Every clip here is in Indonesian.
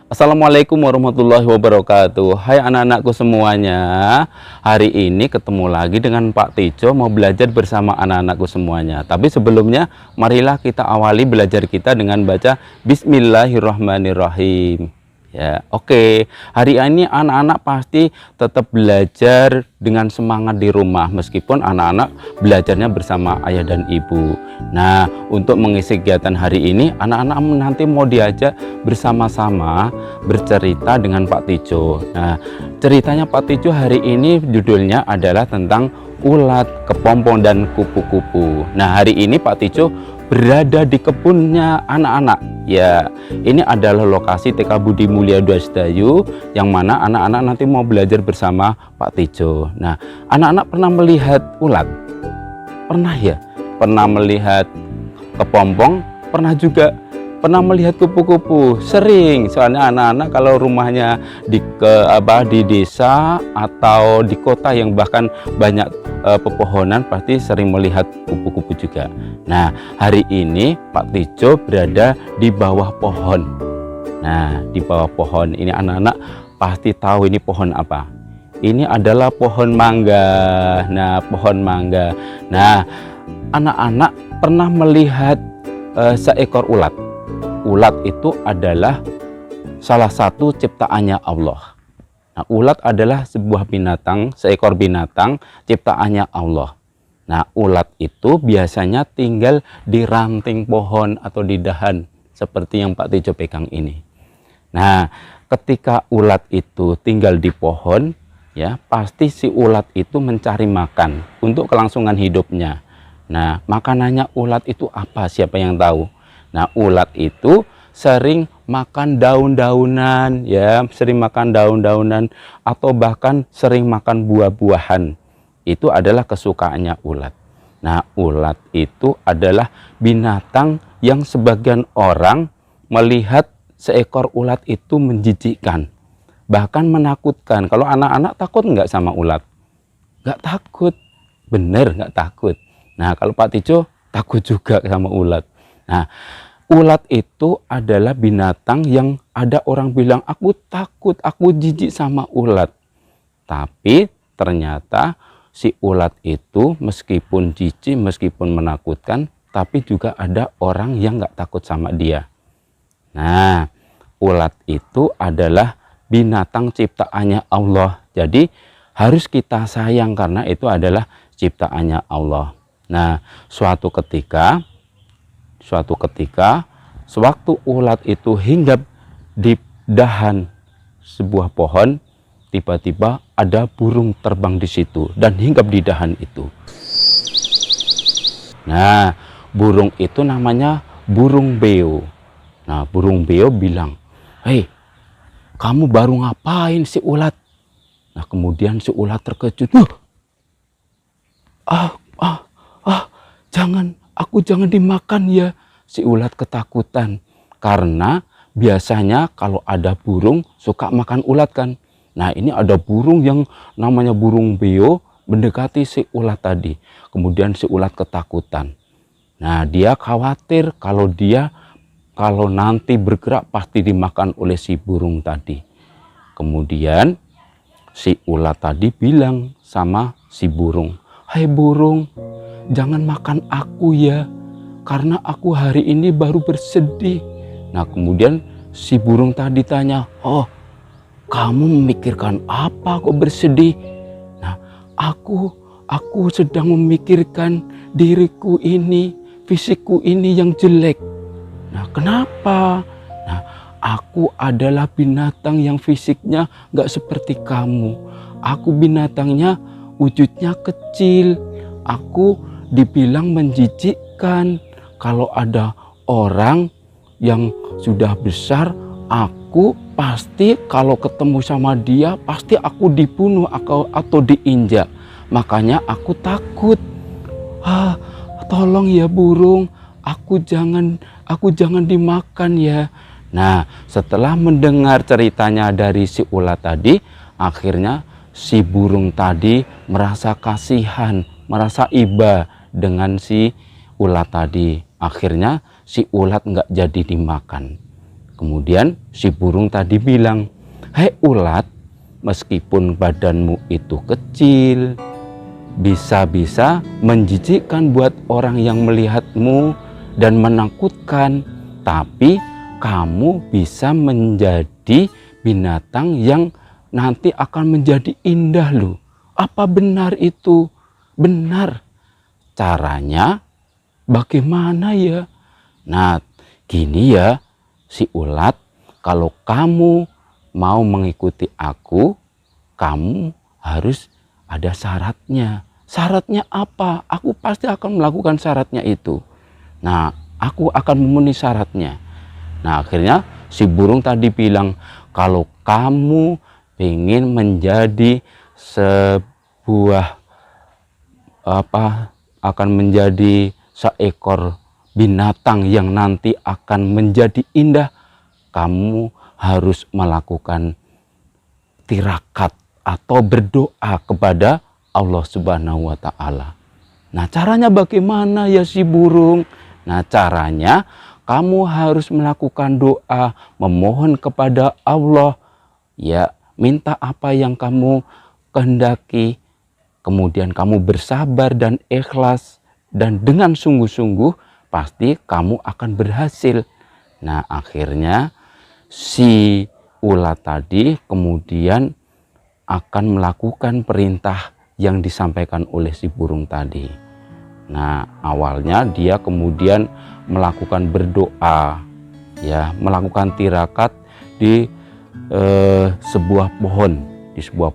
Assalamualaikum warahmatullahi wabarakatuh. Hai anak-anakku semuanya. Hari ini ketemu lagi dengan Pak Tejo, mau belajar bersama anak-anakku semuanya. Tapi sebelumnya marilah kita awali belajar kita dengan baca Bismillahirrahmanirrahim. Ya, oke. Hari ini anak-anak pasti tetap belajar dengan semangat di rumah, meskipun anak-anak belajarnya bersama ayah dan ibu. Nah, untuk mengisi kegiatan hari ini, anak-anak nanti mau diajak bersama-sama bercerita dengan Pak Tejo. Nah, ceritanya Pak Tejo hari ini judulnya adalah tentang ulat, kepompong, dan kupu-kupu. Nah, hari ini Pak Tejo berada di kebunnya anak-anak. Ya, ini adalah lokasi TK Budi Mulia Dwasedayu yang mana anak-anak nanti mau belajar bersama Pak Tejo. Nah, anak-anak pernah melihat ulat? Pernah ya? Pernah melihat kepompong? Pernah juga. Pernah melihat kupu-kupu? Sering, soalnya anak-anak kalau rumahnya di desa atau di kota yang bahkan banyak pepohonan, pasti sering melihat kupu-kupu juga. Nah, hari ini Pak Tejo berada di bawah pohon. Nah, di bawah pohon ini anak-anak pasti tahu ini pohon apa. Ini adalah pohon mangga. Nah, pohon mangga. Nah, anak-anak pernah melihat seekor ulat. Ulat itu adalah salah satu ciptaannya Allah. Nah, ulat adalah sebuah binatang, seekor binatang ciptaannya Allah. Nah, ulat itu biasanya tinggal di ranting pohon atau di dahan seperti yang Pak Tejo pegang ini. Nah, ketika ulat itu tinggal di pohon, ya pasti si ulat itu mencari makan untuk kelangsungan hidupnya. Nah, makanannya ulat itu apa? Siapa yang tahu? Nah, ulat itu sering makan daun-daunan, ya, sering makan daun-daunan atau bahkan sering makan buah-buahan. Itu adalah kesukaannya ulat. Nah, ulat itu adalah binatang yang sebagian orang melihat seekor ulat itu menjijikkan, bahkan menakutkan. Kalau anak-anak takut nggak sama ulat? Nggak takut, bener nggak takut. Nah, kalau Pak Tejo takut juga sama ulat. Nah, ulat itu adalah binatang yang ada orang bilang, aku takut, aku jijik sama ulat. Tapi ternyata si ulat itu meskipun jijik, meskipun menakutkan, tapi juga ada orang yang nggak takut sama dia. Nah, ulat itu adalah binatang ciptaannya Allah. Jadi harus kita sayang karena itu adalah ciptaannya Allah. Nah, suatu ketika sewaktu ulat itu hinggap di dahan sebuah pohon, tiba-tiba ada burung terbang di situ dan hinggap di dahan itu. Nah, burung itu namanya burung beo. Nah, burung beo bilang, "Hei, kamu baru ngapain si ulat?" Nah, kemudian si ulat terkejut. Jangan dimakan ya. Si ulat ketakutan karena biasanya kalau ada burung suka makan ulat kan. Nah, ini ada burung yang namanya burung beo mendekati si ulat tadi. Kemudian si ulat ketakutan. Nah, dia khawatir kalau nanti bergerak pasti dimakan oleh si burung tadi. Kemudian si ulat tadi bilang sama si burung, "Hai burung, jangan makan aku ya, karena aku hari ini baru bersedih." Nah, kemudian si burung tadi tanya, "Oh, kamu memikirkan apa kok bersedih?" Nah, aku sedang memikirkan diriku ini, fisikku ini yang jelek. Nah, kenapa? Nah, aku adalah binatang yang fisiknya nggak seperti kamu. Aku binatangnya wujudnya kecil. Aku dibilang menjijikkan. Kalau ada orang yang sudah besar, aku pasti kalau ketemu sama dia pasti aku dibunuh atau diinjak. Makanya aku takut. Tolong ya burung, aku jangan dimakan ya. Nah, setelah mendengar ceritanya dari si ulat tadi, akhirnya si burung tadi merasa kasihan, merasa iba dengan si ulat tadi. Akhirnya si ulat nggak jadi dimakan. Kemudian si burung tadi bilang, "Hei ulat, meskipun badanmu itu kecil, bisa-bisa menjijikkan buat orang yang melihatmu dan menakutkan, tapi kamu bisa menjadi binatang yang nanti akan menjadi indah loh. Apa benar itu?" "Benar." "Caranya bagaimana ya?" "Nah, gini ya, si ulat, kalau kamu mau mengikuti aku, kamu harus ada syaratnya." "Syaratnya apa?" "Aku pasti akan melakukan syaratnya itu." "Nah, aku akan memenuhi syaratnya." Nah, akhirnya si burung tadi bilang, "Kalau kamu ingin menjadi sebuah akan menjadi seekor binatang yang nanti akan menjadi indah, kamu harus melakukan tirakat atau berdoa kepada Allah Subhanahu wa Ta'ala." "Nah, caranya bagaimana ya si burung?" "Nah, caranya kamu harus melakukan doa, memohon kepada Allah, ya, minta apa yang kamu kehendaki. Kemudian kamu bersabar dan ikhlas, dan dengan sungguh-sungguh pasti kamu akan berhasil." Nah, akhirnya si ulat tadi kemudian akan melakukan perintah yang disampaikan oleh si burung tadi. Nah, awalnya dia kemudian melakukan berdoa, ya, melakukan tirakat di sebuah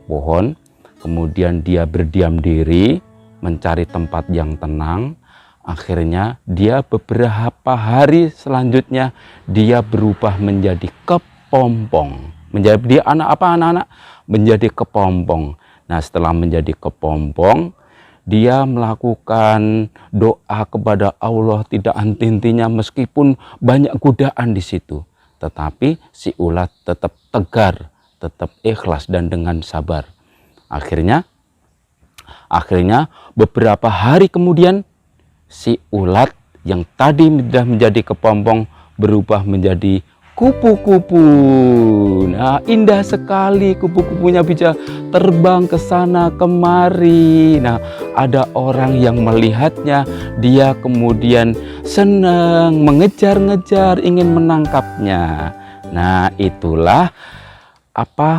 pohon, kemudian dia berdiam diri mencari tempat yang tenang. Akhirnya dia beberapa hari selanjutnya dia berubah menjadi kepompong. Menjadi anak-anak menjadi kepompong. Nah, setelah menjadi kepompong, dia melakukan doa kepada Allah tidak henti-hentinya meskipun banyak godaan di situ. Tetapi si ulat tetap tegar, tetap ikhlas dan dengan sabar. Akhirnya beberapa hari kemudian si ulat yang tadi sudah menjadi kepompong berubah menjadi kupu-kupu. Nah, indah sekali kupu-kupunya, bisa terbang ke sana kemari. Nah, ada orang yang melihatnya, dia kemudian senang, mengejar-ngejar, ingin menangkapnya. Nah, itulah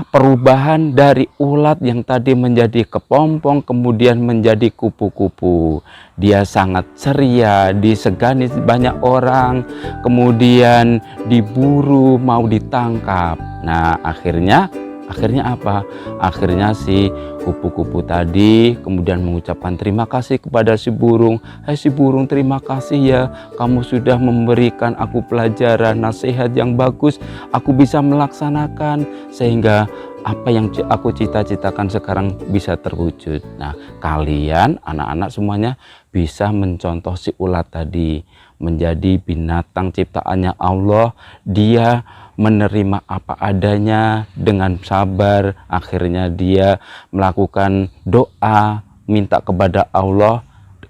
perubahan dari ulat yang tadi menjadi kepompong kemudian menjadi kupu-kupu. Dia sangat ceria, disegani banyak orang, kemudian diburu, mau ditangkap. Nah, akhirnya apa? Akhirnya si kupu-kupu tadi kemudian mengucapkan terima kasih kepada si burung. "Hai si burung, terima kasih ya, kamu sudah memberikan aku pelajaran, nasihat yang bagus. Aku bisa melaksanakan sehingga apa yang aku cita-citakan sekarang bisa terwujud." Nah, kalian anak-anak semuanya bisa mencontoh si ulat tadi menjadi binatang ciptaannya Allah. Dia menerima apa adanya dengan sabar. Akhirnya dia melakukan doa, minta kepada Allah.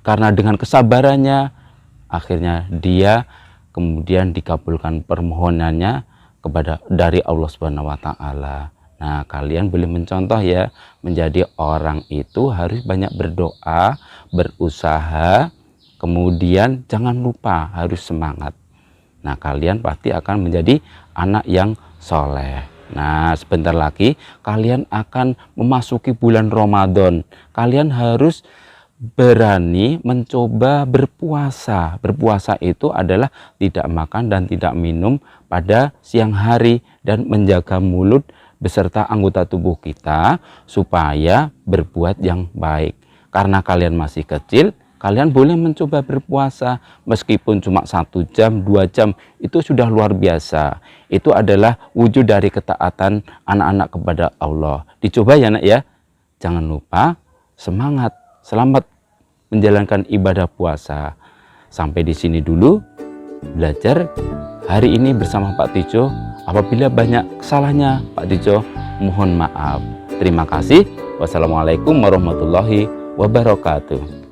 Karena dengan kesabarannya, akhirnya dia kemudian dikabulkan permohonannya dari Allah Subhanahu wa Ta'ala. Nah, kalian boleh mencontoh ya, menjadi orang itu harus banyak berdoa, berusaha, kemudian jangan lupa harus semangat. Nah, kalian pasti akan menjadi anak yang soleh. Nah, sebentar lagi kalian akan memasuki bulan Ramadan. Kalian harus berani mencoba berpuasa. Berpuasa itu adalah tidak makan dan tidak minum pada siang hari dan menjaga mulut beserta anggota tubuh kita supaya berbuat yang baik. Karena kalian masih kecil, kalian boleh mencoba berpuasa meskipun cuma 1 jam, 2 jam, itu sudah luar biasa. Itu adalah wujud dari ketaatan anak-anak kepada Allah. Dicoba ya nak ya. Jangan lupa semangat, selamat menjalankan ibadah puasa. Sampai di sini dulu belajar hari ini bersama Pak Tijo. Apabila banyak kesalahannya Pak Tijo mohon maaf. Terima kasih. Wassalamualaikum warahmatullahi wabarakatuh.